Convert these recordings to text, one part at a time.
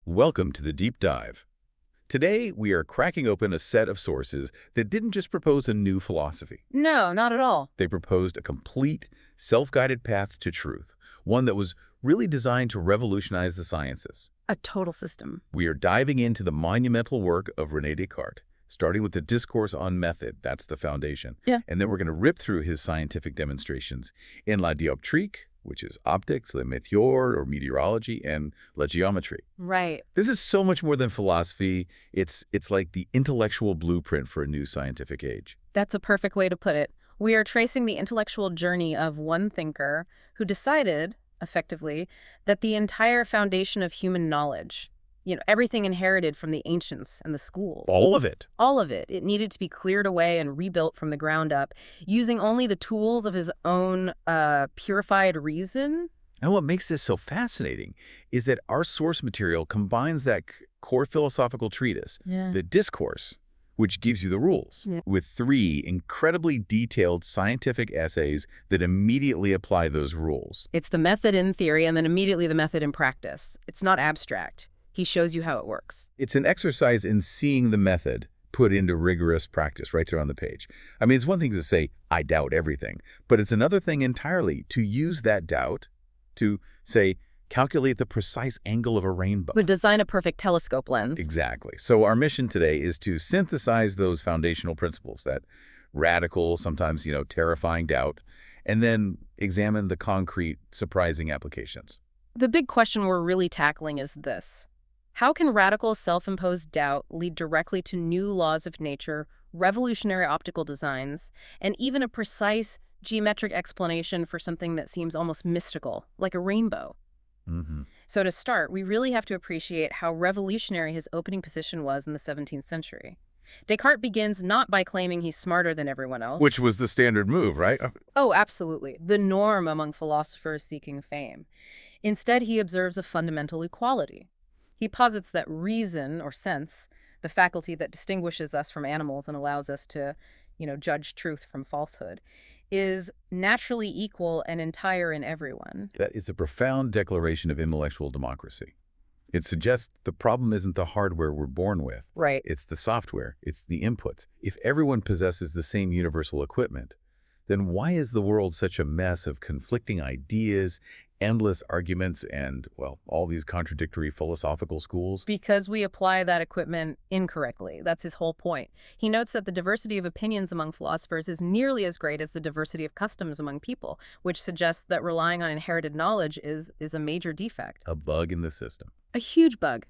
Welcome to the Deep Dive. Today, we are cracking open a set of sources that didn't just propose a new philosophy. No, not at all. They proposed a complete, self-guided path to truth, one that was really designed to revolutionize the sciences. A total system. We are diving into the monumental work of René Descartes, starting with the Discourse on method. That's the foundation. Yeah. And then we're going to rip through his scientific demonstrations in la dioptrique, which is optics, la météore, or meteorology, and la geometry. Right. This is so much more than philosophy. It's like the intellectual blueprint for a new scientific age. That's a perfect way to put it. We are tracing the intellectual journey of one thinker who decided, effectively, that the entire foundation of human knowledge, everything inherited from the ancients and the schools. All of it. All of it. It needed to be cleared away and rebuilt from the ground up, using only the tools of his own purified reason. And what makes this so fascinating is that our source material combines that core philosophical treatise, the Discourse, which gives you the rules, with 3 incredibly detailed scientific essays that immediately apply those rules. It's the method in theory and then immediately the method in practice. It's not abstract. He shows you how it works. It's an exercise in seeing the method put into rigorous practice right there on the page. I mean, it's one thing to say, I doubt everything, but it's another thing entirely to use that doubt to, say, calculate the precise angle of a rainbow. Would design a perfect telescope lens. Exactly. So our mission today is to synthesize those foundational principles, that radical, sometimes, terrifying doubt, and then examine the concrete, surprising applications. The big question we're really tackling is this. How can radical self-imposed doubt lead directly to new laws of nature, revolutionary optical designs, and even a precise geometric explanation for something that seems almost mystical, like a rainbow? So to start, we really have to appreciate how revolutionary his opening position was in the 17th century. Descartes begins not by claiming he's smarter than everyone else. Which was the standard move, right? Oh, absolutely. The norm among philosophers seeking fame. Instead, he observes a fundamental equality. He posits that reason, or sense, the faculty that distinguishes us from animals and allows us to, judge truth from falsehood, is naturally equal and entire in everyone. That is a profound declaration of intellectual democracy. It suggests the problem isn't the hardware we're born with. Right. It's the software. It's the inputs. If everyone possesses the same universal equipment, then why is the world such a mess of conflicting ideas, endless arguments, and, well, all these contradictory philosophical schools? Because we apply that equipment incorrectly. That's his whole point. He notes that the diversity of opinions among philosophers is nearly as great as the diversity of customs among people, which suggests that relying on inherited knowledge is a major defect. A bug in the system. A huge bug.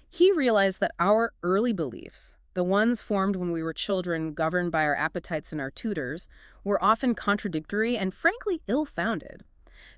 He realized that our early beliefs, the ones formed when we were children governed by our appetites and our tutors, were often contradictory and frankly ill-founded.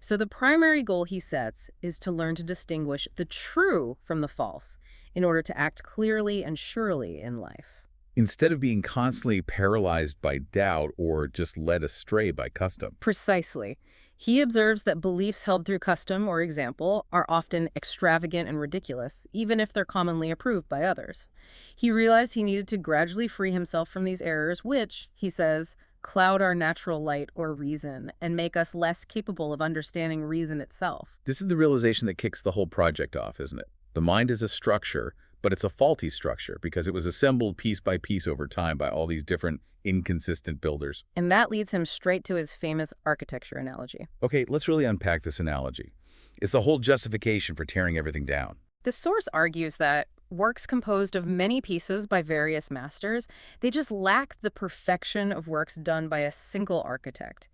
So the primary goal he sets is to learn to distinguish the true from the false in order to act clearly and surely in life. Instead of being constantly paralyzed by doubt or just led astray by custom. Precisely. He observes that beliefs held through custom or example are often extravagant and ridiculous, even if they're commonly approved by others. He realized he needed to gradually free himself from these errors, which, he says, cloud our natural light or reason and make us less capable of understanding reason itself. This is the realization that kicks the whole project off, isn't it? The mind is a structure, but it's a faulty structure because it was assembled piece by piece over time by all these different inconsistent builders. And that leads him straight to his famous architecture analogy. Okay, let's really unpack this analogy. It's the whole justification for tearing everything down. The source argues that works composed of many pieces by various masters, they just lack the perfection of works done by a single architect.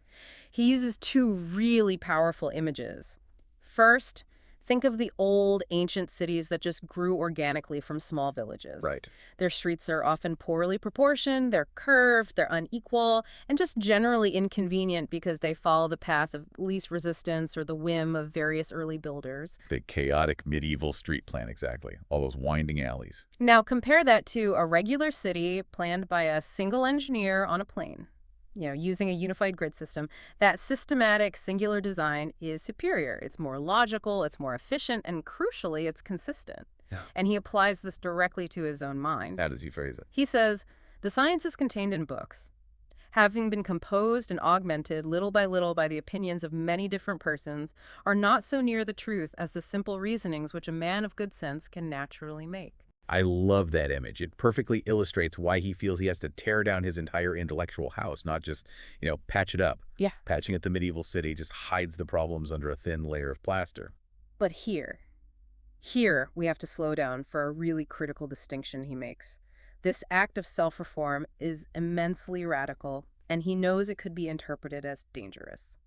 He uses 2 really powerful images. First, think of the old, ancient cities that just grew organically from small villages. Right. Their streets are often poorly proportioned, they're curved, they're unequal, and just generally inconvenient because they follow the path of least resistance or the whim of various early builders. The chaotic medieval street plan, exactly. All those winding alleys. Now compare that to a regular city planned by a single engineer on a plane. Using a unified grid system, that systematic, singular design is superior. It's more logical, it's more efficient, and crucially, it's consistent. Yeah. And he applies this directly to his own mind. How does he phrase it? He says, the science is contained in books. having been composed and augmented little by the opinions of many different persons, are not so near the truth as the simple reasonings which a man of good sense can naturally make. I love that image. It perfectly illustrates why he feels he has to tear down his entire intellectual house, not just, patch it up. Yeah. Patching at the medieval city just hides the problems under a thin layer of plaster. But here we have to slow down for a really critical distinction he makes. This act of self-reform is immensely radical, and he knows it could be interpreted as dangerous.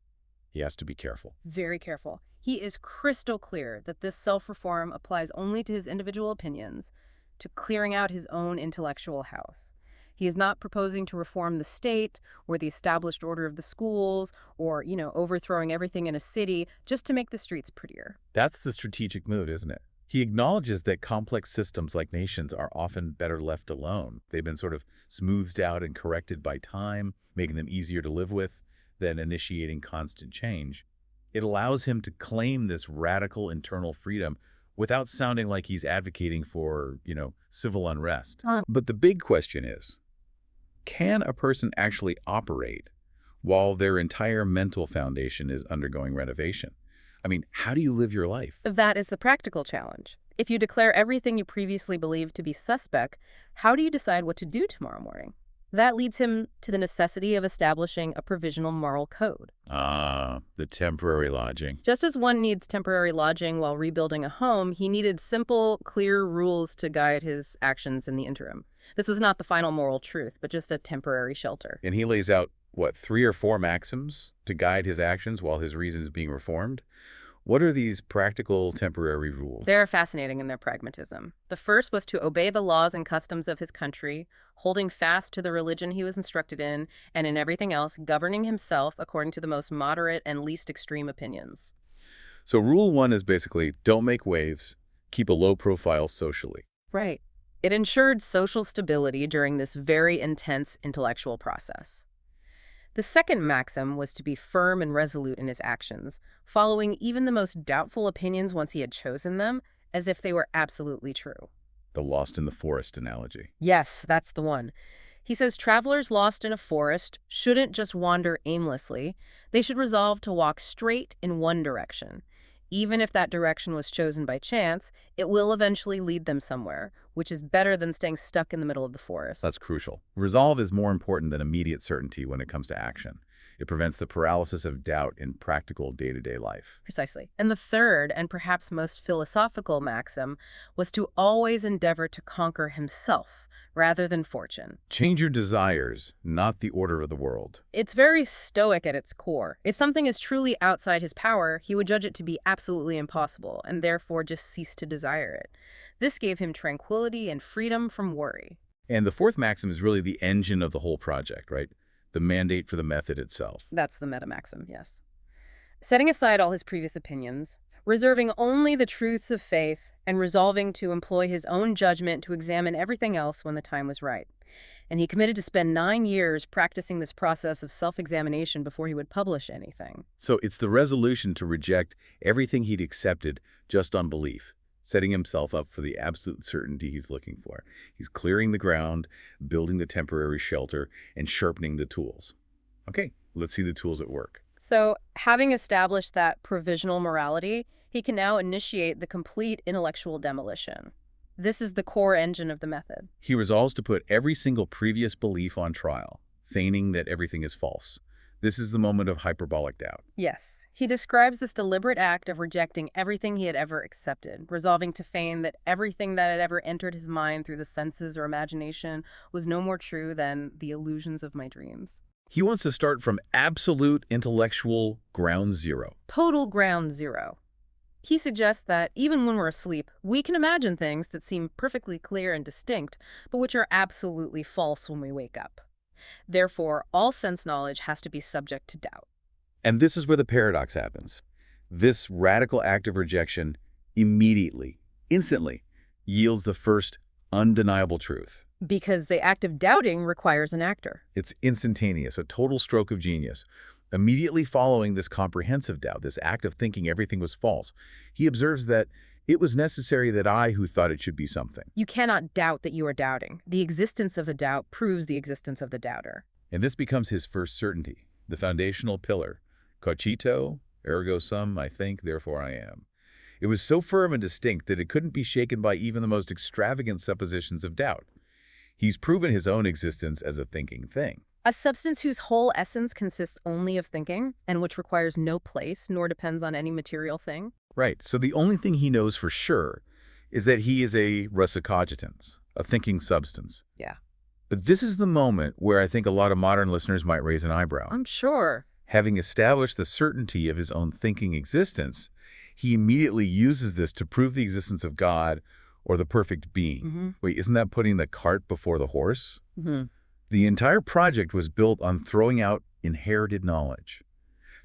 He has to be careful. Very careful. He is crystal clear that this self-reform applies only to his individual opinions, to clearing out his own intellectual house. He is not proposing to reform the state or the established order of the schools or, overthrowing everything in a city just to make the streets prettier. That's the strategic move, isn't it? He acknowledges that complex systems like nations are often better left alone. They've been sort of smoothed out and corrected by time, making them easier to live with than initiating constant change. It allows him to claim this radical internal freedom without sounding like he's advocating for, civil unrest. But the big question is, can a person actually operate while their entire mental foundation is undergoing renovation? I mean, how do you live your life? That is the practical challenge. If you declare everything you previously believed to be suspect, how do you decide what to do tomorrow morning? That leads him to the necessity of establishing a provisional moral code. The temporary lodging. Just as one needs temporary lodging while rebuilding a home, he needed simple, clear rules to guide his actions in the interim. This was not the final moral truth, but just a temporary shelter. And he lays out, 3 or 4 maxims to guide his actions while his reason is being reformed? What are these practical temporary rules? They're fascinating in their pragmatism. The first was to obey the laws and customs of his country, holding fast to the religion he was instructed in, and in everything else, governing himself according to the most moderate and least extreme opinions. So rule 1 is basically, don't make waves, keep a low profile socially. Right. It ensured social stability during this very intense intellectual process. The second maxim was to be firm and resolute in his actions, following even the most doubtful opinions once he had chosen them, as if they were absolutely true. The lost in the forest analogy. Yes, that's the one. He says travelers lost in a forest shouldn't just wander aimlessly. They should resolve to walk straight in one direction. Even if that direction was chosen by chance, it will eventually lead them somewhere, which is better than staying stuck in the middle of the forest. That's crucial. Resolve is more important than immediate certainty when it comes to action. It prevents the paralysis of doubt in practical day-to-day life. Precisely. And the third, and perhaps most philosophical maxim, was to always endeavor to conquer himself rather than fortune. Change your desires, not the order of the world. It's very stoic at its core. If something is truly outside his power, he would judge it to be absolutely impossible, and therefore just cease to desire it. This gave him tranquility and freedom from worry. And the fourth maxim is really the engine of the whole project, right? The mandate for the method itself. That's the meta-maxim, yes. Setting aside all his previous opinions, reserving only the truths of faith, and resolving to employ his own judgment to examine everything else when the time was right. And he committed to spend 9 years practicing this process of self-examination before he would publish anything. So it's the resolution to reject everything he'd accepted just on belief, setting himself up for the absolute certainty he's looking for. He's clearing the ground, building the temporary shelter, and sharpening the tools. Okay, let's see the tools at work. So, having established that provisional morality, he can now initiate the complete intellectual demolition. This is the core engine of the method. He resolves to put every single previous belief on trial, feigning that everything is false. This is the moment of hyperbolic doubt. Yes. He describes this deliberate act of rejecting everything he had ever accepted, resolving to feign that everything that had ever entered his mind through the senses or imagination was no more true than the illusions of my dreams. He wants to start from absolute intellectual ground zero. Total ground zero. He suggests that even when we're asleep, we can imagine things that seem perfectly clear and distinct, but which are absolutely false when we wake up. Therefore, all sense knowledge has to be subject to doubt. And this is where the paradox happens. This radical act of rejection immediately, instantly, yields the first undeniable truth. Because the act of doubting requires an actor. It's instantaneous, a total stroke of genius. Immediately following this comprehensive doubt, this act of thinking everything was false, he observes that it was necessary that I, who thought it should be something. You cannot doubt that you are doubting. The existence of the doubt proves the existence of the doubter. And this becomes his first certainty, the foundational pillar. Cogito, ergo sum, I think, therefore I am. It was so firm and distinct that it couldn't be shaken by even the most extravagant suppositions of doubt. He's proven his own existence as a thinking thing. A substance whose whole essence consists only of thinking, and which requires no place nor depends on any material thing. Right, so the only thing he knows for sure is that he is a res cogitans, a thinking substance. Yeah. But this is the moment where I think a lot of modern listeners might raise an eyebrow. I'm sure. Having established the certainty of his own thinking existence, he immediately uses this to prove the existence of God or the perfect being. Wait, isn't that putting the cart before the horse? The entire project was built on throwing out inherited knowledge.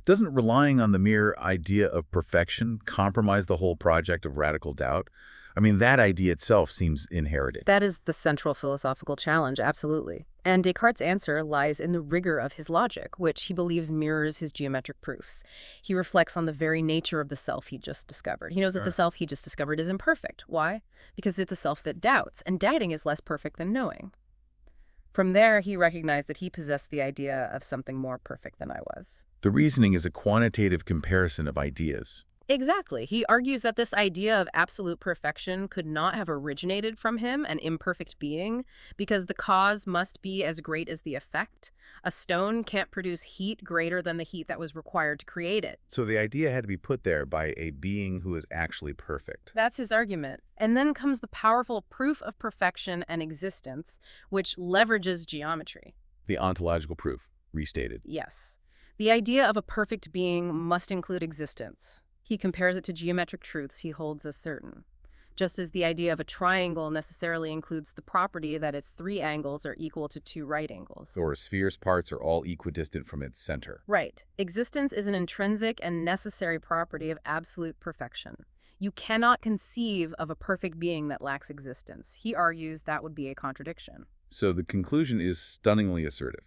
Doesn't relying on the mere idea of perfection compromise the whole project of radical doubt? I mean, that idea itself seems inherited. That is the central philosophical challenge, absolutely. And Descartes' answer lies in the rigor of his logic, which he believes mirrors his geometric proofs. He reflects on the very nature of the self he just discovered. He knows that the self he just discovered is imperfect. Why? Because it's a self that doubts, and doubting is less perfect than knowing. From there, he recognized that he possessed the idea of something more perfect than I was. The reasoning is a quantitative comparison of ideas. Exactly. He argues that this idea of absolute perfection could not have originated from him, an imperfect being, because the cause must be as great as the effect. A stone can't produce heat greater than the heat that was required to create it. So the idea had to be put there by a being who is actually perfect. That's his argument. And then comes the powerful proof of perfection and existence, which leverages geometry. The ontological proof, restated. Yes. The idea of a perfect being must include existence. He compares it to geometric truths he holds as certain. Just as the idea of a triangle necessarily includes the property that its 3 angles are equal to 2 right angles. Or a sphere's parts are all equidistant from its center. Right. Existence is an intrinsic and necessary property of absolute perfection. You cannot conceive of a perfect being that lacks existence. He argues that would be a contradiction. So the conclusion is stunningly assertive.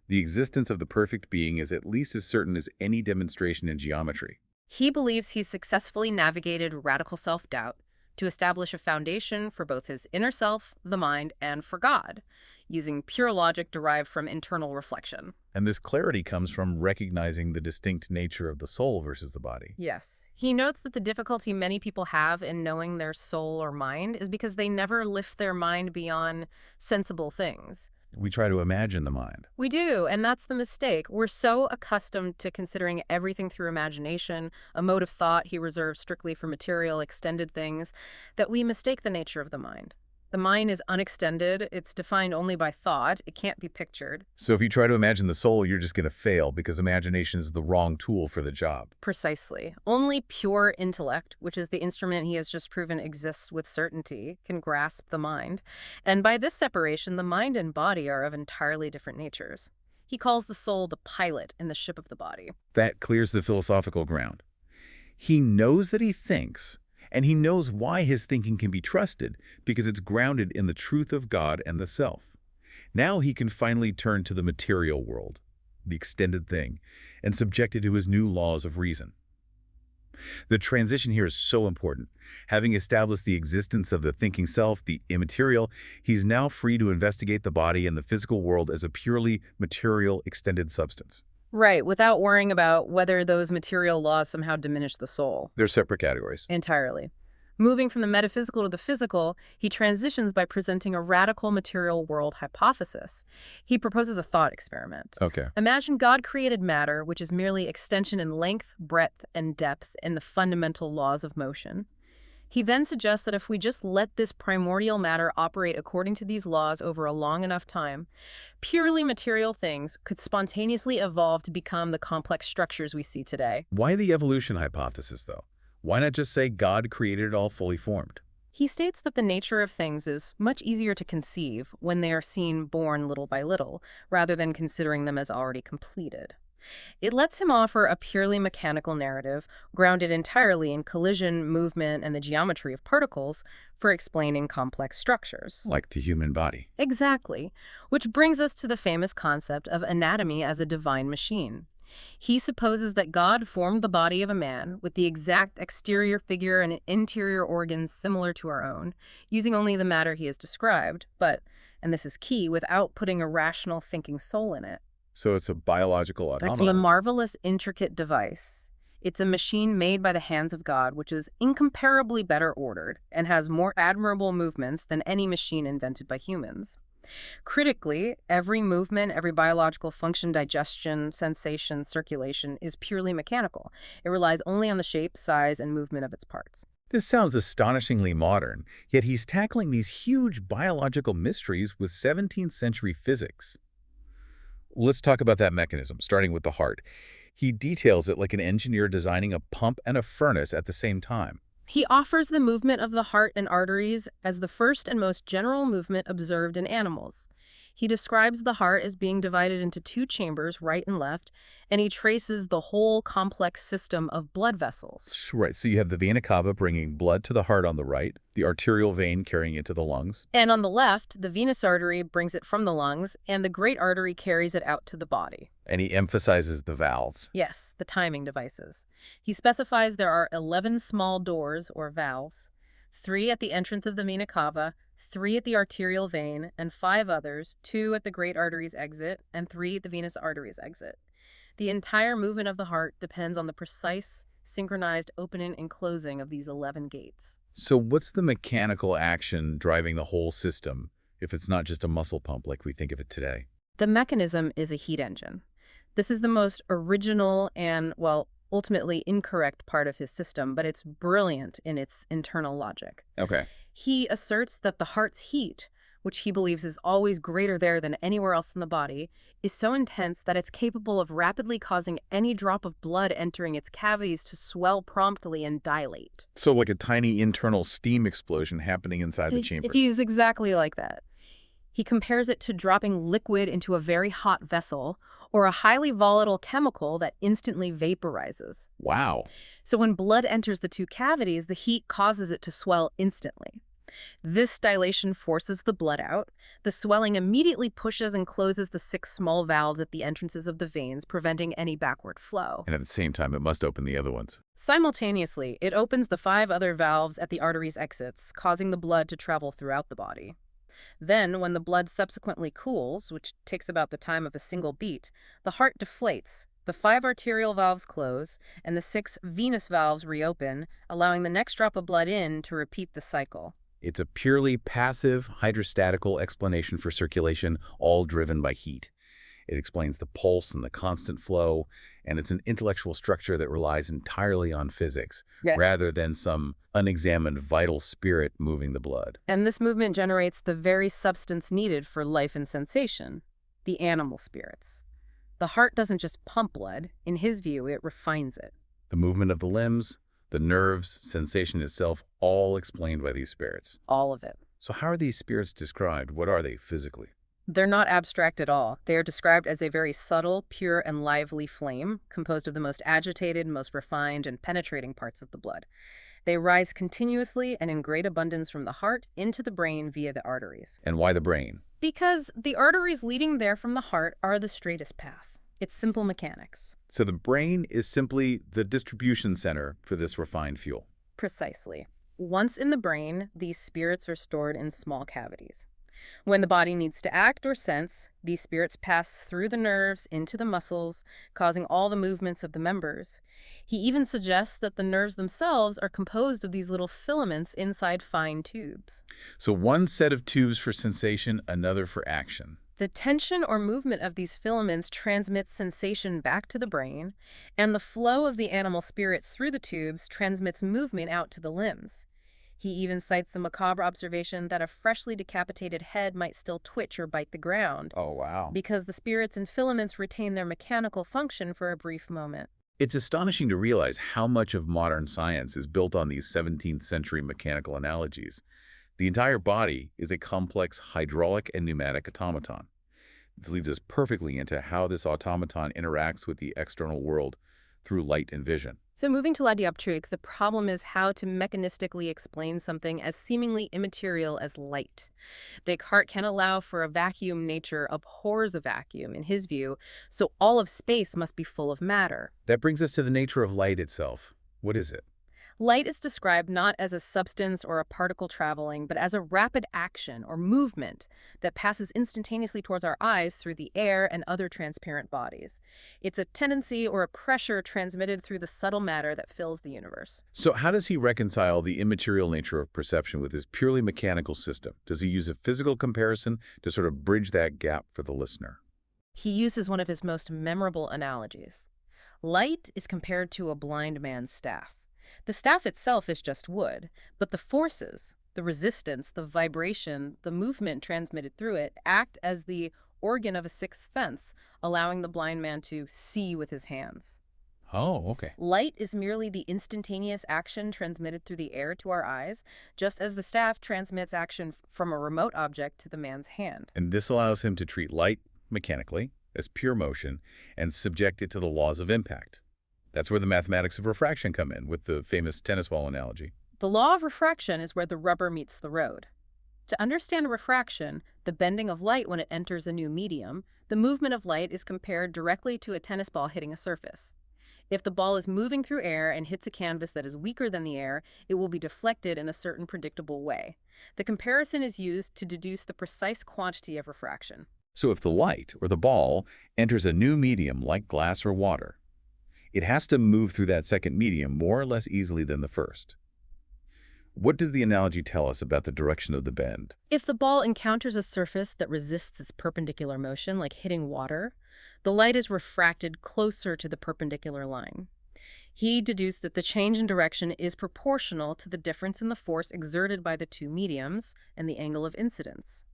The existence of the perfect being is at least as certain as any demonstration in geometry. He believes he's successfully navigated radical self-doubt to establish a foundation for both his inner self, the mind, and for God, using pure logic derived from internal reflection. And this clarity comes from recognizing the distinct nature of the soul versus the body. Yes. He notes that the difficulty many people have in knowing their soul or mind is because they never lift their mind beyond sensible things. We try to imagine the mind. We do, and that's the mistake. We're so accustomed to considering everything through imagination, a mode of thought he reserves strictly for material, extended things, that we mistake the nature of the mind. The mind is unextended. It's defined only by thought. It can't be pictured. So if you try to imagine the soul, you're just going to fail because imagination is the wrong tool for the job. Precisely. Only pure intellect, which is the instrument he has just proven exists with certainty, can grasp the mind. And by this separation, the mind and body are of entirely different natures. He calls the soul the pilot in the ship of the body. That clears the philosophical ground. He knows that he thinks, and he knows why his thinking can be trusted, because it's grounded in the truth of God and the self. Now he can finally turn to the material world, the extended thing, and subject it to his new laws of reason. The transition here is so important. Having established the existence of the thinking self, the immaterial, he's now free to investigate the body and the physical world as a purely material, extended substance. Right, without worrying about whether those material laws somehow diminish the soul. They're separate categories. Entirely. Moving from the metaphysical to the physical, he transitions by presenting a radical material world hypothesis. He proposes a thought experiment. Okay. Imagine God created matter, which is merely extension in length, breadth, and depth in the fundamental laws of motion. He then suggests that if we just let this primordial matter operate according to these laws over a long enough time, purely material things could spontaneously evolve to become the complex structures we see today. Why the evolution hypothesis, though? Why not just say God created it all fully formed? He states that the nature of things is much easier to conceive when they are seen born little by little, rather than considering them as already completed. It lets him offer a purely mechanical narrative, grounded entirely in collision, movement, and the geometry of particles, for explaining complex structures. Like the human body. Exactly. Which brings us to the famous concept of anatomy as a divine machine. He supposes that God formed the body of a man with the exact exterior figure and interior organs similar to our own, using only the matter he has described, but, and this is key, without putting a rational thinking soul in it. So it's a biological It's a automaton. marvelous, intricate device. It's a machine made by the hands of God, which is incomparably better ordered and has more admirable movements than any machine invented by humans. Critically, every movement, every biological function, digestion, sensation, circulation is purely mechanical. It relies only on the shape, size, and movement of its parts. This sounds astonishingly modern, yet he's tackling these huge biological mysteries with 17th century physics. Let's talk about that mechanism, starting with the heart. He details it like an engineer designing a pump and a furnace at the same time. He offers the movement of the heart and arteries as the first and most general movement observed in animals. He describes the heart as being divided into two chambers, right and left, and he traces the whole complex system of blood vessels. Right, so you have the vena cava bringing blood to the heart on the right, the arterial vein carrying it to the lungs. And on the left, the venous artery brings it from the lungs, and the great artery carries it out to the body. And he emphasizes the valves. Yes, the timing devices. He specifies there are 11 small doors, or valves, 3 at the entrance of the vena cava, 3 at the arterial vein, and 5 others, 2 at the great artery's exit, and 3 at the venous artery's exit. The entire movement of the heart depends on the precise, synchronized opening and closing of these 11 gates. So what's the mechanical action driving the whole system, if it's not just a muscle pump like we think of it today? The mechanism is a heat engine. This is the most original and, well, ultimately incorrect part of his system, but it's brilliant in its internal logic. Okay. He asserts that the heart's heat, which he believes is always greater there than anywhere else in the body, is so intense that it's capable of rapidly causing any drop of blood entering its cavities to swell promptly and dilate. So like a tiny internal steam explosion happening inside the chamber. He's exactly like that. He compares it to dropping liquid into a very hot vessel or a highly volatile chemical that instantly vaporizes. Wow. So when blood enters the two cavities, the heat causes it to swell instantly. This dilation forces the blood out. The swelling immediately pushes and closes the 6 small valves at the entrances of the veins, preventing any backward flow. And at the same time, it must open the other ones. Simultaneously, it opens the 5 other valves at the arteries' exits, causing the blood to travel throughout the body. Then, when the blood subsequently cools, which takes about the time of a single beat, the heart deflates, the 5 arterial valves close, and the 6 venous valves reopen, allowing the next drop of blood in to repeat the cycle. It's a purely passive, hydrostatical explanation for circulation, all driven by heat. It explains the pulse and the constant flow, and it's an intellectual structure that relies entirely on physics, rather than some unexamined vital spirit moving the blood. And this movement generates the very substance needed for life and sensation, the animal spirits. The heart doesn't just pump blood. In his view, it refines it. The movement of the limbs, the nerves, sensation itself, all explained by these spirits. All of it. So how are these spirits described? What are they physically? They're not abstract at all. They are described as a very subtle, pure, and lively flame, composed of the most agitated, most refined, and penetrating parts of the blood. They rise continuously and in great abundance from the heart into the brain via the arteries. And why the brain? Because the arteries leading there from the heart are the straightest path. It's simple mechanics. So the brain is simply the distribution center for this refined fuel. Precisely. Once in the brain, these spirits are stored in small cavities. When the body needs to act or sense, these spirits pass through the nerves into the muscles, causing all the movements of the members. He even suggests that the nerves themselves are composed of these little filaments inside fine tubes. So one set of tubes for sensation, another for action. The tension or movement of these filaments transmits sensation back to the brain, and the flow of the animal spirits through the tubes transmits movement out to the limbs. He even cites the macabre observation that a freshly decapitated head might still twitch or bite the ground. Oh, wow. Because the spirits and filaments retain their mechanical function for a brief moment. It's astonishing to realize how much of modern science is built on these 17th century mechanical analogies. The entire body is a complex hydraulic and pneumatic automaton. This leads us perfectly into how this automaton interacts with the external world through light and vision. So moving to la dioptrique, the problem is how to mechanistically explain something as seemingly immaterial as light. Descartes can allow for a vacuum. Nature abhors a vacuum, in his view, so all of space must be full of matter. That brings us to the nature of light itself. What is it? Light is described not as a substance or a particle traveling, but as a rapid action or movement that passes instantaneously towards our eyes through the air and other transparent bodies. It's a tendency or a pressure transmitted through the subtle matter that fills the universe. So how does he reconcile the immaterial nature of perception with his purely mechanical system? Does he use a physical comparison to sort of bridge that gap for the listener? He uses one of his most memorable analogies. Light is compared to a blind man's staff. The staff itself is just wood, but the forces, the resistance, the vibration, the movement transmitted through it act as the organ of a sixth sense, allowing the blind man to see with his hands. Oh, okay. Light is merely the instantaneous action transmitted through the air to our eyes, just as the staff transmits action from a remote object to the man's hand. And this allows him to treat light mechanically as pure motion and subject it to the laws of impact. That's where the mathematics of refraction come in, with the famous tennis ball analogy. The law of refraction is where the rubber meets the road. To understand refraction, the bending of light when it enters a new medium, the movement of light is compared directly to a tennis ball hitting a surface. If the ball is moving through air and hits a canvas that is weaker than the air, it will be deflected in a certain predictable way. The comparison is used to deduce the precise quantity of refraction. So if the light, or the ball, enters a new medium like glass or water, it has to move through that second medium more or less easily than the first. What does the analogy tell us about the direction of the bend? If the ball encounters a surface that resists its perpendicular motion, like hitting water, the light is refracted closer to the perpendicular line. He deduced that the change in direction is proportional to the difference in the force exerted by the two mediums and the angle of incidence.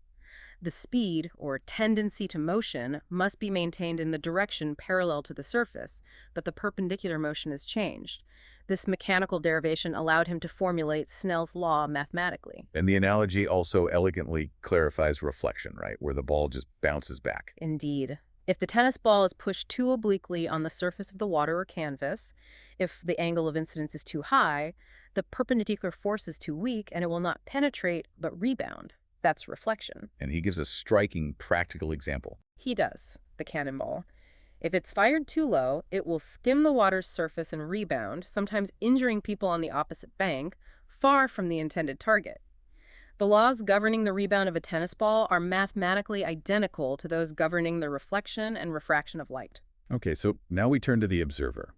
The speed, or tendency to motion, must be maintained in the direction parallel to the surface, but the perpendicular motion is changed. This mechanical derivation allowed him to formulate Snell's law mathematically. And the analogy also elegantly clarifies reflection, right, where the ball just bounces back. Indeed. If the tennis ball is pushed too obliquely on the surface of the water or canvas, if the angle of incidence is too high, the perpendicular force is too weak and it will not penetrate but rebound. That's reflection. And he gives a striking practical example. He does, the cannonball. If it's fired too low, it will skim the water's surface and rebound, sometimes injuring people on the opposite bank, far from the intended target. The laws governing the rebound of a tennis ball are mathematically identical to those governing the reflection and refraction of light. Okay, so now we turn to the observer.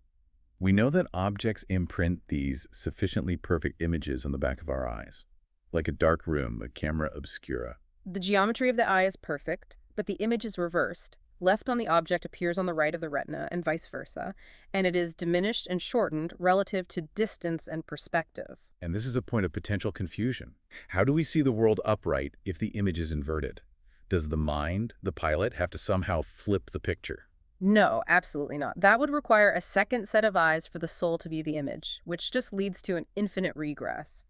We know that objects imprint these sufficiently perfect images on the back of our eyes, like a dark room, a camera obscura. The geometry of the eye is perfect, but the image is reversed. Left on the object appears on the right of the retina, and vice versa, and it is diminished and shortened relative to distance and perspective. And this is a point of potential confusion. How do we see the world upright if the image is inverted? Does the mind, the pilot, have to somehow flip the picture? No, absolutely not. That would require a second set of eyes for the soul to be the image, which just leads to an infinite regress.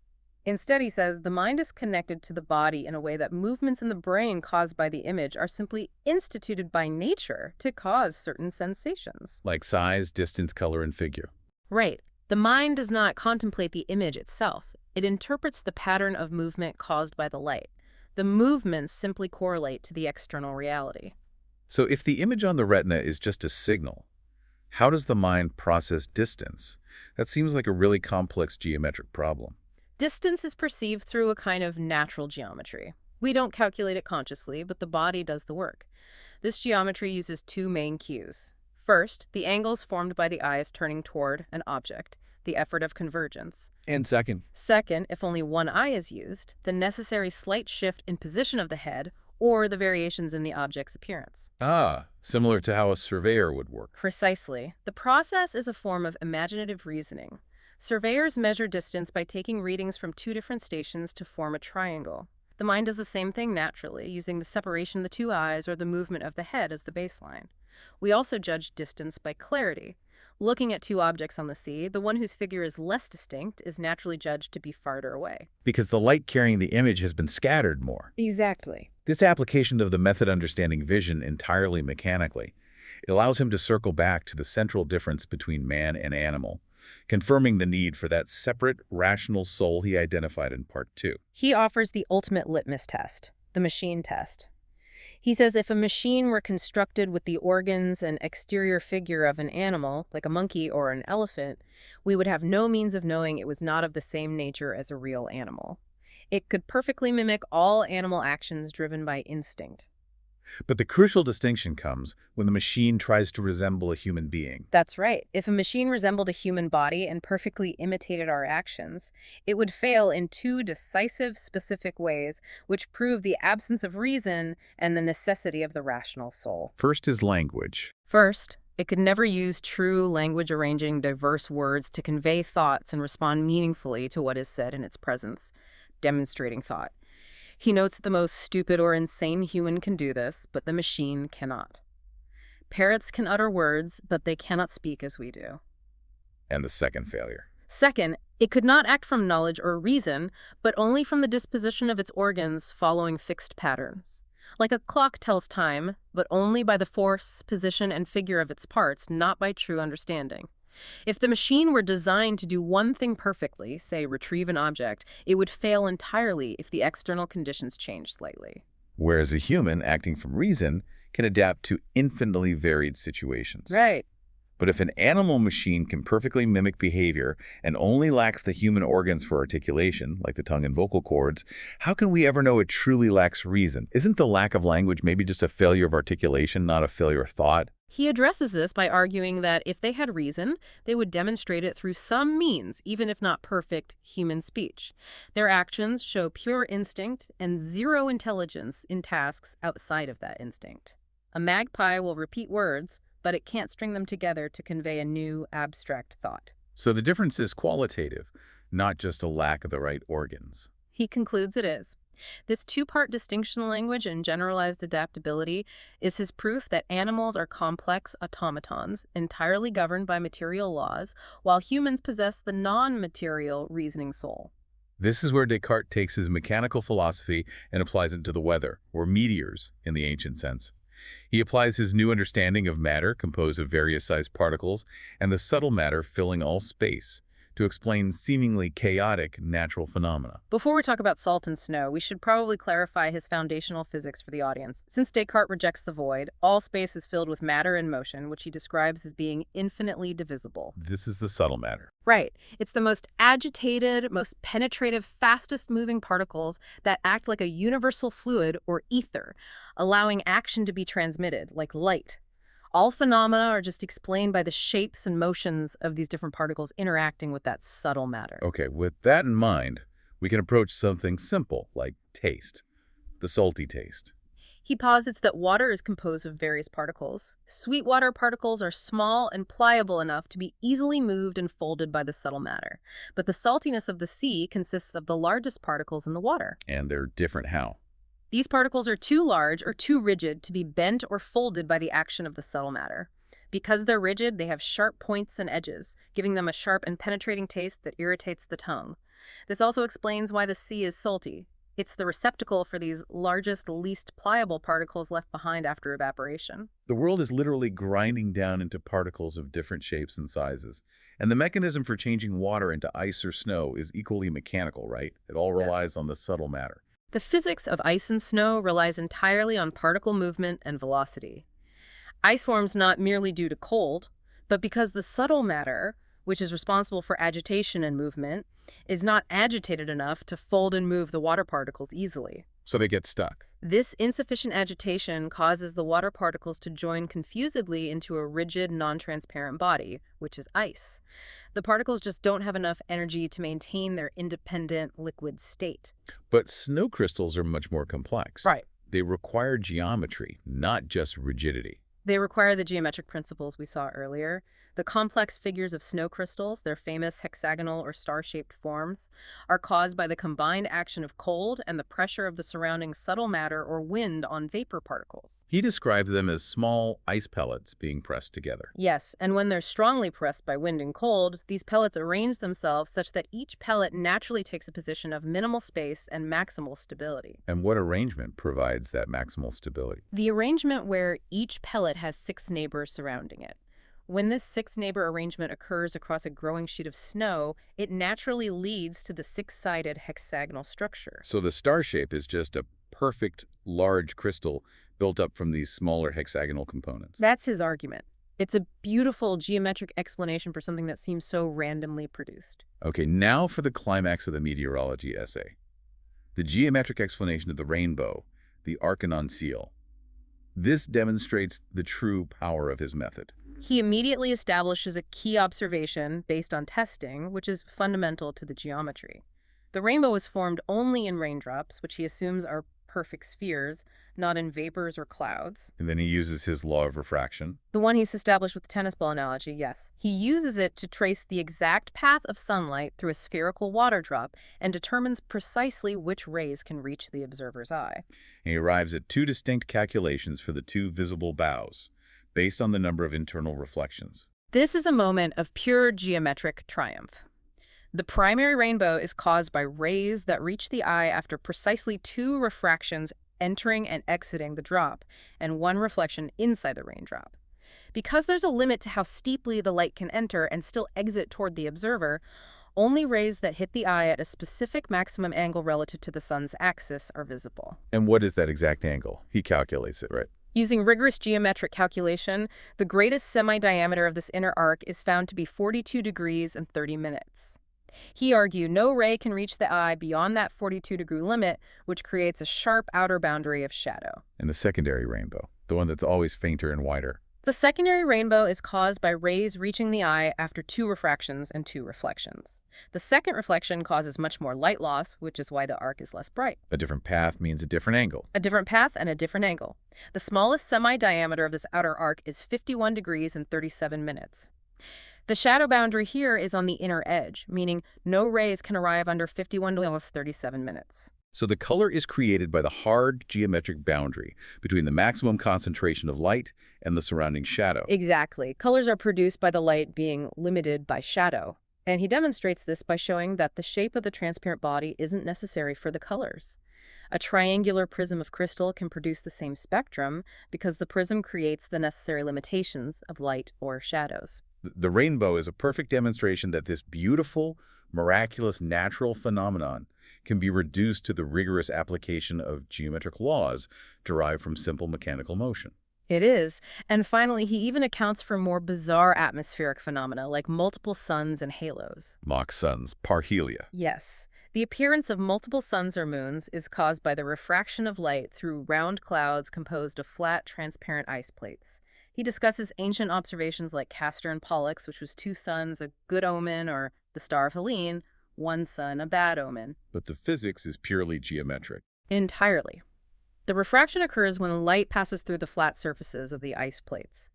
Instead, he says, the mind is connected to the body in a way that movements in the brain caused by the image are simply instituted by nature to cause certain sensations. Like size, distance, color, and figure. Right. The mind does not contemplate the image itself. It interprets the pattern of movement caused by the light. The movements simply correlate to the external reality. So if the image on the retina is just a signal, how does the mind process distance? That seems like a really complex geometric problem. Distance is perceived through a kind of natural geometry. We don't calculate it consciously, but the body does the work. This geometry uses two main cues. First, the angles formed by the eyes turning toward an object, the effort of convergence. And second, if only one eye is used, the necessary slight shift in position of the head or the variations in the object's appearance. Similar to how a surveyor would work. Precisely. The process is a form of imaginative reasoning. Surveyors measure distance by taking readings from two different stations to form a triangle. The mind does the same thing naturally, using the separation of the two eyes or the movement of the head as the baseline. We also judge distance by clarity. Looking at two objects on the sea, the one whose figure is less distinct is naturally judged to be farther away. Because the light carrying the image has been scattered more. Exactly. This application of the method understanding vision entirely mechanically It allows him to circle back to the central difference between man and animal, confirming the need for that separate, rational soul he identified in Part 2. He offers the ultimate litmus test, the machine test. He says if a machine were constructed with the organs and exterior figure of an animal, like a monkey or an elephant, we would have no means of knowing it was not of the same nature as a real animal. It could perfectly mimic all animal actions driven by instinct. But the crucial distinction comes when the machine tries to resemble a human being. That's right. If a machine resembled a human body and perfectly imitated our actions, it would fail in two decisive, specific ways, which prove the absence of reason and the necessity of the rational soul. First is language. First, it could never use true language arranging diverse words to convey thoughts and respond meaningfully to what is said in its presence, demonstrating thought. He notes that the most stupid or insane human can do this, but the machine cannot. Parrots can utter words, but they cannot speak as we do. And the second failure. Second, it could not act from knowledge or reason, but only from the disposition of its organs following fixed patterns. Like a clock tells time, but only by the force, position, and figure of its parts, not by true understanding. If the machine were designed to do one thing perfectly, say retrieve an object, it would fail entirely if the external conditions changed slightly. Whereas a human, acting from reason, can adapt to infinitely varied situations. Right. But if an animal machine can perfectly mimic behavior and only lacks the human organs for articulation, like the tongue and vocal cords, how can we ever know it truly lacks reason? Isn't the lack of language maybe just a failure of articulation, not a failure of thought? He addresses this by arguing that if they had reason, they would demonstrate it through some means, even if not perfect, human speech. Their actions show pure instinct and zero intelligence in tasks outside of that instinct. A magpie will repeat words, but it can't string them together to convey a new, abstract thought. So the difference is qualitative, not just a lack of the right organs. He concludes it is. This two-part distinction language and generalized adaptability is his proof that animals are complex automatons, entirely governed by material laws, while humans possess the non-material reasoning soul. This is where Descartes takes his mechanical philosophy and applies it to the weather, or meteors in the ancient sense. He applies his new understanding of matter composed of various sized particles and the subtle matter filling all space to explain seemingly chaotic natural phenomena. Before we talk about salt and snow, we should probably clarify his foundational physics for the audience. Since Descartes rejects the void, all space is filled with matter in motion, which he describes as being infinitely divisible. This is the subtle matter. Right. It's the most agitated, most penetrative, fastest-moving particles that act like a universal fluid or ether, allowing action to be transmitted, like light. All phenomena are just explained by the shapes and motions of these different particles interacting with that subtle matter. Okay, with that in mind, we can approach something simple, like taste, the salty taste. He posits that water is composed of various particles. Sweet water particles are small and pliable enough to be easily moved and folded by the subtle matter. But the saltiness of the sea consists of the largest particles in the water. And they're different how? These particles are too large or too rigid to be bent or folded by the action of the subtle matter. Because they're rigid, they have sharp points and edges, giving them a sharp and penetrating taste that irritates the tongue. This also explains why the sea is salty. It's the receptacle for these largest, least pliable particles left behind after evaporation. The world is literally grinding down into particles of different shapes and sizes. And the mechanism for changing water into ice or snow is equally mechanical, right? It all relies on the subtle matter. The physics of ice and snow relies entirely on particle movement and velocity. Ice forms not merely due to cold, but because the subtle matter, which is responsible for agitation and movement, is not agitated enough to fold and move the water particles easily. So they get stuck. This insufficient agitation causes the water particles to join confusedly into a rigid, non-transparent body, which is ice. The particles just don't have enough energy to maintain their independent liquid state. But snow crystals are much more complex. Right. They require geometry, not just rigidity. They require the geometric principles we saw earlier. The complex figures of snow crystals, their famous hexagonal or star-shaped forms, are caused by the combined action of cold and the pressure of the surrounding subtle matter or wind on vapor particles. He describes them as small ice pellets being pressed together. Yes, and when they're strongly pressed by wind and cold, these pellets arrange themselves such that each pellet naturally takes a position of minimal space and maximal stability. And what arrangement provides that maximal stability? The arrangement where each pellet has 6 neighbors surrounding it. When this 6-neighbor arrangement occurs across a growing sheet of snow, it naturally leads to the 6-sided hexagonal structure. So the star shape is just a perfect, large crystal built up from these smaller hexagonal components. That's his argument. It's a beautiful geometric explanation for something that seems so randomly produced. Okay, now for the climax of the meteorology essay. The geometric explanation of the rainbow, the Arcanon seal. This demonstrates the true power of his method. He immediately establishes a key observation based on testing, which is fundamental to the geometry. The rainbow is formed only in raindrops, which he assumes are perfect spheres, not in vapors or clouds. And then he uses his law of refraction. The one he's established with the tennis ball analogy, yes. He uses it to trace the exact path of sunlight through a spherical water drop and determines precisely which rays can reach the observer's eye. And he arrives at 2 distinct calculations for the 2 visible bows, based on the number of internal reflections. This is a moment of pure geometric triumph. The primary rainbow is caused by rays that reach the eye after precisely 2 refractions entering and exiting the drop, and 1 reflection inside the raindrop. Because there's a limit to how steeply the light can enter and still exit toward the observer, only rays that hit the eye at a specific maximum angle relative to the sun's axis are visible. And what is that exact angle? He calculates it, right? Using rigorous geometric calculation, the greatest semi-diameter of this inner arc is found to be 42 degrees and 30 minutes. He argued no ray can reach the eye beyond that 42-degree limit, which creates a sharp outer boundary of shadow. And the secondary rainbow, the one that's always fainter and wider. The secondary rainbow is caused by rays reaching the eye after 2 refractions and 2 reflections. The second reflection causes much more light loss, which is why the arc is less bright. A different path means a different angle. A different path and a different angle. The smallest semi-diameter of this outer arc is 51 degrees and 37 minutes. The shadow boundary here is on the inner edge, meaning no rays can arrive under 51 to 37 minutes. So the color is created by the hard geometric boundary between the maximum concentration of light and the surrounding shadow. Exactly. Colors are produced by the light being limited by shadow. And he demonstrates this by showing that the shape of the transparent body isn't necessary for the colors. A triangular prism of crystal can produce the same spectrum because the prism creates the necessary limitations of light or shadows. The rainbow is a perfect demonstration that this beautiful, miraculous natural phenomenon can be reduced to the rigorous application of geometric laws derived from simple mechanical motion. It is. And finally, he even accounts for more bizarre atmospheric phenomena like multiple suns and halos. Mock suns, parhelia. Yes. The appearance of multiple suns or moons is caused by the refraction of light through round clouds composed of flat, transparent ice plates. He discusses ancient observations like Castor and Pollux, which was 2 suns, a good omen, or the Star of Helene, 1 sun, a bad omen. But the physics is purely geometric. Entirely. The refraction occurs when light passes through the flat surfaces of the ice plates.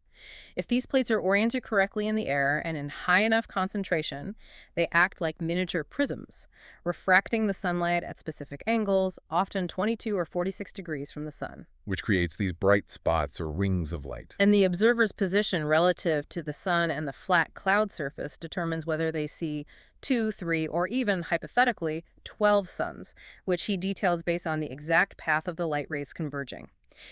If these plates are oriented correctly in the air and in high enough concentration, they act like miniature prisms, refracting the sunlight at specific angles, often 22 or 46 degrees from the sun. Which creates these bright spots or rings of light. And the observer's position relative to the sun and the flat cloud surface determines whether they see 2, 3, or even, hypothetically, 12 suns, which he details based on the exact path of the light rays converging.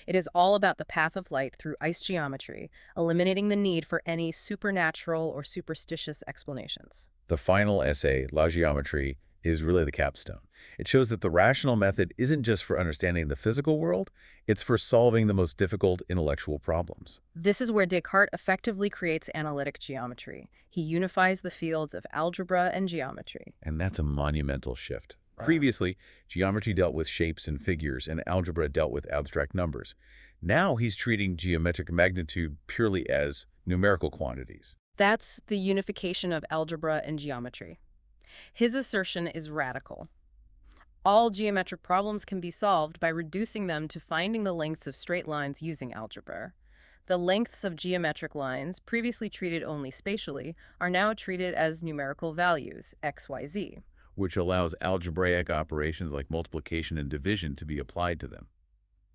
It is all about the path of light through ice geometry, eliminating the need for any supernatural or superstitious explanations. The final essay, La Géométrie, is really the capstone. It shows that the rational method isn't just for understanding the physical world, it's for solving the most difficult intellectual problems. This is where Descartes effectively creates analytic geometry. He unifies the fields of algebra and geometry. And that's a monumental shift. Previously, geometry dealt with shapes and figures, and algebra dealt with abstract numbers. Now he's treating geometric magnitude purely as numerical quantities. That's the unification of algebra and geometry. His assertion is radical. All geometric problems can be solved by reducing them to finding the lengths of straight lines using algebra. The lengths of geometric lines, previously treated only spatially, are now treated as numerical values, x, y, z. Which allows algebraic operations like multiplication and division to be applied to them.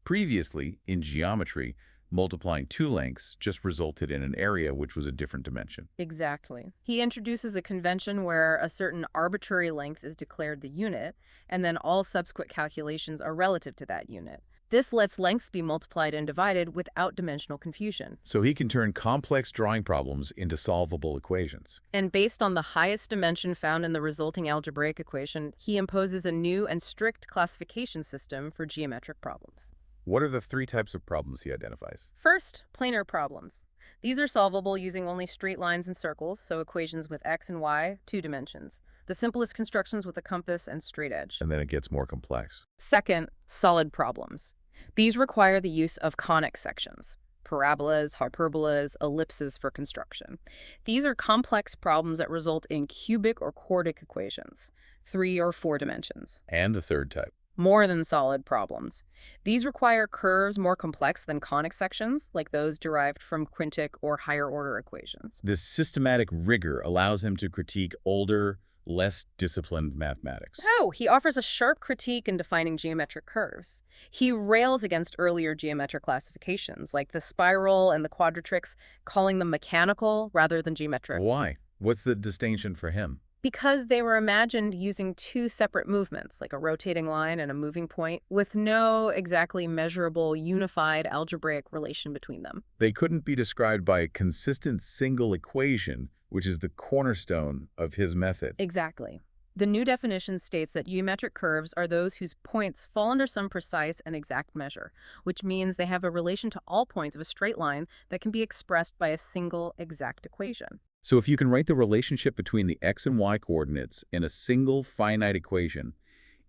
Previously, in geometry, multiplying two lengths just resulted in an area which was a different dimension. Exactly. He introduces a convention where a certain arbitrary length is declared the unit, and then all subsequent calculations are relative to that unit. This lets lengths be multiplied and divided without dimensional confusion. So he can turn complex drawing problems into solvable equations. And based on the highest dimension found in the resulting algebraic equation, he imposes a new and strict classification system for geometric problems. What are the three types of problems he identifies? First, planar problems. These are solvable using only straight lines and circles, so equations with x and y, 2 dimensions. The simplest constructions with a compass and straight edge. And then it gets more complex. Second, solid problems. These require the use of conic sections, parabolas, hyperbolas, ellipses for construction. These are complex problems that result in cubic or quartic equations, 3 or 4 dimensions. And the third type? More than solid problems. These require curves more complex than conic sections, like those derived from quintic or higher order equations. This systematic rigor allows him to critique older, less disciplined mathematics. Oh, he offers a sharp critique in defining geometric curves. He rails against earlier geometric classifications, like the spiral and the quadratrix, calling them mechanical rather than geometric. Why? What's the distinction for him? Because they were imagined using 2 separate movements, like a rotating line and a moving point, with no exactly measurable, unified algebraic relation between them. They couldn't be described by a consistent single equation, which is the cornerstone of his method. Exactly. The new definition states that geometric curves are those whose points fall under some precise and exact measure, which means they have a relation to all points of a straight line that can be expressed by a single exact equation. So if you can write the relationship between the x and y coordinates in a single finite equation,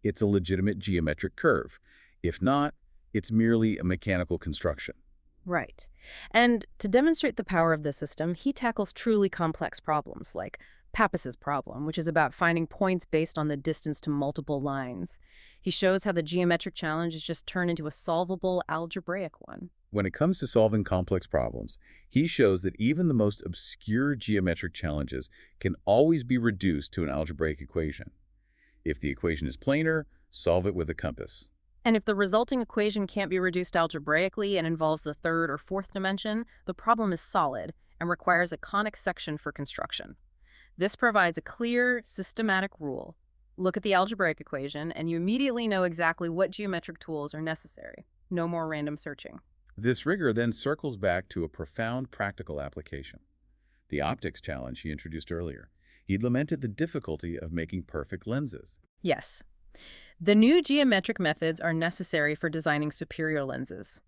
it's a legitimate geometric curve. If not, it's merely a mechanical construction. Right. And to demonstrate the power of the system, he tackles truly complex problems like Pappus's problem, which is about finding points based on the distance to multiple lines. He shows how the geometric challenge is just turned into a solvable algebraic one. When it comes to solving complex problems, he shows that even the most obscure geometric challenges can always be reduced to an algebraic equation. If the equation is planar, solve it with a compass. And if the resulting equation can't be reduced algebraically and involves the third or fourth dimension, the problem is solid and requires a conic section for construction. This provides a clear, systematic rule. Look at the algebraic equation, and you immediately know exactly what geometric tools are necessary. No more random searching. This rigor then circles back to a profound practical application. The optics challenge he introduced earlier. He lamented the difficulty of making perfect lenses. Yes. The new geometric methods are necessary for designing superior lenses.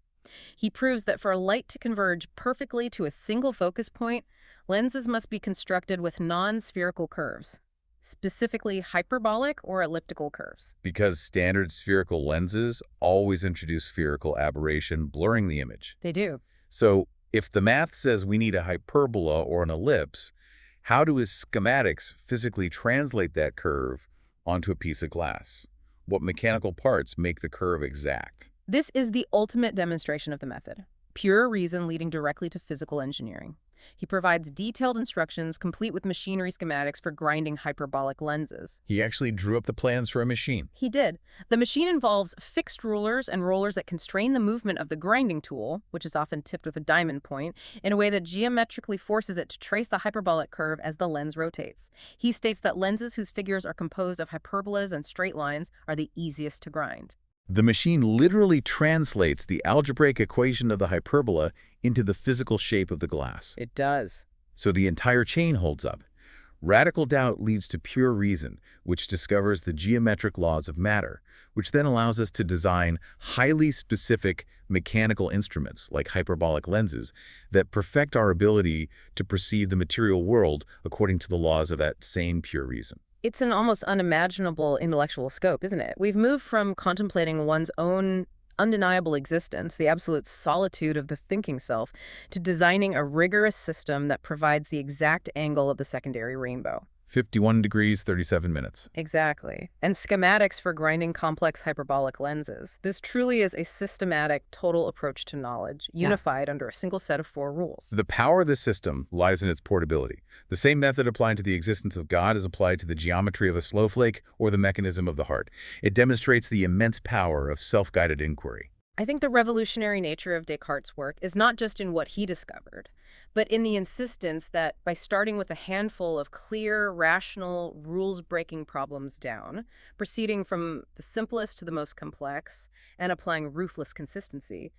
He proves that for light to converge perfectly to a single focus point, lenses must be constructed with non-spherical curves, specifically hyperbolic or elliptical curves. Because standard spherical lenses always introduce spherical aberration, blurring the image. They do. So if the math says we need a hyperbola or an ellipse, how do his schematics physically translate that curve onto a piece of glass? What mechanical parts make the curve exact? This is the ultimate demonstration of the method, pure reason leading directly to physical engineering. He provides detailed instructions complete with machinery schematics for grinding hyperbolic lenses. He actually drew up the plans for a machine. He did. The machine involves fixed rulers and rollers that constrain the movement of the grinding tool, which is often tipped with a diamond point, in a way that geometrically forces it to trace the hyperbolic curve as the lens rotates. He states that lenses whose figures are composed of hyperbolas and straight lines are the easiest to grind. The machine literally translates the algebraic equation of the hyperbola into the physical shape of the glass. It does. So the entire chain holds up. Radical doubt leads to pure reason, which discovers the geometric laws of matter, which then allows us to design highly specific mechanical instruments, like hyperbolic lenses, that perfect our ability to perceive the material world according to the laws of that same pure reason. It's an almost unimaginable intellectual scope, isn't it? We've moved from contemplating one's own undeniable existence, the absolute solitude of the thinking self, to designing a rigorous system that provides the exact angle of the secondary rainbow. 51 degrees, 37 minutes. Exactly. And schematics for grinding complex hyperbolic lenses. This truly is a systematic, total approach to knowledge, unified under a single set of 4 rules. The power of this system lies in its portability. The same method applied to the existence of God is applied to the geometry of a snowflake or the mechanism of the heart. It demonstrates the immense power of self-guided inquiry. I think the revolutionary nature of Descartes' work is not just in what he discovered, but in the insistence that by starting with a handful of clear, rational, rules-breaking problems down, proceeding from the simplest to the most complex, and applying ruthless consistency,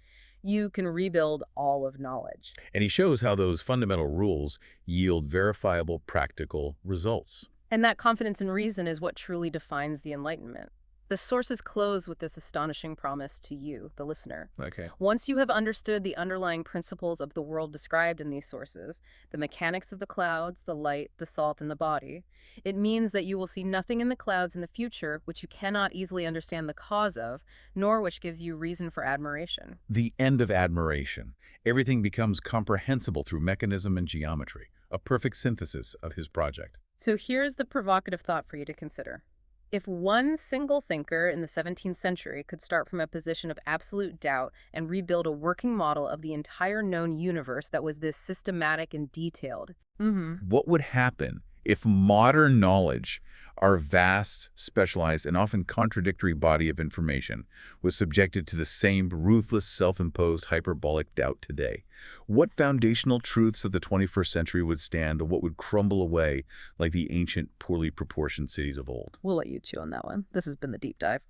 you can rebuild all of knowledge. And he shows how those fundamental rules yield verifiable, practical results. And that confidence in reason is what truly defines the Enlightenment. The sources close with this astonishing promise to you, the listener. Okay. Once you have understood the underlying principles of the world described in these sources, the mechanics of the clouds, the light, the salt, and the body, it means that you will see nothing in the clouds in the future which you cannot easily understand the cause of, nor which gives you reason for admiration. The end of admiration. Everything becomes comprehensible through mechanism and geometry, a perfect synthesis of his project. So here's the provocative thought for you to consider. If one single thinker in the 17th century could start from a position of absolute doubt and rebuild a working model of the entire known universe that was this systematic and detailed, What would happen if modern knowledge, our vast, specialized, and often contradictory body of information, was subjected to the same ruthless, self-imposed hyperbolic doubt today? What foundational truths of the 21st century would stand, or what would crumble away like the ancient, poorly proportioned cities of old? We'll let you chew on that one. This has been The Deep Dive.